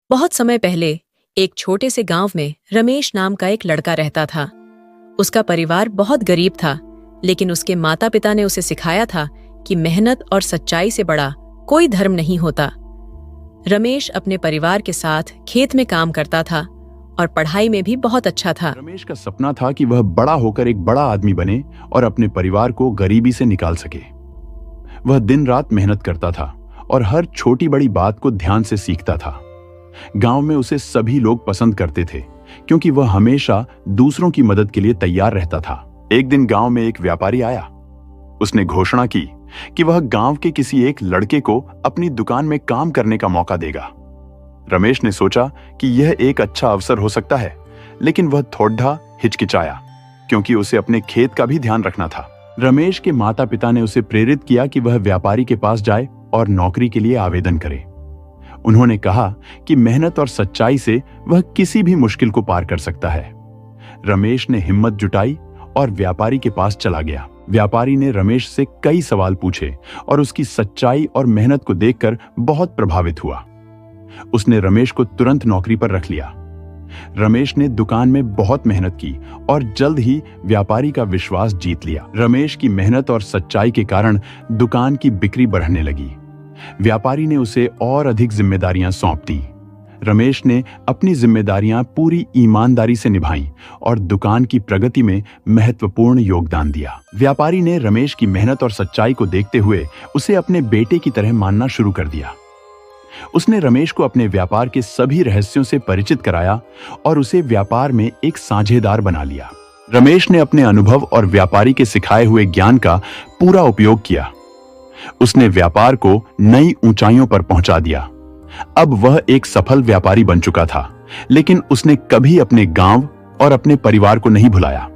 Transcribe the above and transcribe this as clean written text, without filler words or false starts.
बहुत समय पहले एक छोटे से गांव में रमेश नाम का एक लड़का रहता था। उसका परिवार बहुत गरीब था, लेकिन उसके माता पिता ने उसे सिखाया था कि मेहनत और सच्चाई से बड़ा कोई धर्म नहीं होता। रमेश अपने परिवार के साथ खेत में काम करता था और पढ़ाई में भी बहुत अच्छा था। रमेश का सपना था कि वह बड़ा होकर एक बड़ा आदमी बने और अपने परिवार को गरीबी से निकाल सके। वह दिन रात मेहनत करता था और हर छोटी बड़ी बात को ध्यान से सीखता था। गांव में उसे सभी लोग पसंद करते थे क्योंकि वह हमेशा दूसरों की मदद के लिए तैयार रहता था। एक दिन गांव में एक व्यापारी आया। उसने घोषणा की कि वह गांव के किसी एक लड़के को अपनी दुकान में काम करने का मौका देगा। रमेश ने सोचा कि यह एक अच्छा अवसर हो सकता है, लेकिन वह थोड़ा हिचकिचाया क्योंकि उसे अपने खेत का भी ध्यान रखना था। रमेश के माता पिता ने उसे प्रेरित किया कि वह व्यापारी के पास जाए और नौकरी के लिए आवेदन करे। उन्होंने कहा कि मेहनत और सच्चाई से वह किसी भी मुश्किल को पार कर सकता है। रमेश ने हिम्मत जुटाई और व्यापारी के पास चला गया। व्यापारी ने रमेश से कई सवाल पूछे और उसकी सच्चाई और मेहनत को देखकर बहुत प्रभावित हुआ। उसने रमेश को तुरंत नौकरी पर रख लिया। रमेश ने दुकान में बहुत मेहनत की और जल्द ही व्यापारी का विश्वास जीत लिया। रमेश की मेहनत और सच्चाई के कारण दुकान की बिक्री बढ़ने लगी। व्यापारी ने उसे और अधिक जिम्मेदारियां सौंप दी। रमेश ने अपनी जिम्मेदारियां पूरी ईमानदारी से निभाई और दुकान की प्रगति में महत्वपूर्ण योगदान दिया। व्यापारी ने रमेश की मेहनत और सच्चाई को देखते हुए उसे अपने बेटे की तरह मानना शुरू कर दिया। उसने रमेश को अपने व्यापार के सभी रहस्यों से परिचित कराया और उसे व्यापार में एक साझेदार बना लिया। रमेश ने अपने अनुभव और व्यापारी के सिखाए हुए ज्ञान का पूरा उपयोग किया। उसने व्यापार को नई ऊंचाइयों पर पहुंचा दिया। अब वह एक सफल व्यापारी बन चुका था, लेकिन उसने कभी अपने गांव और अपने परिवार को नहीं भुलाया।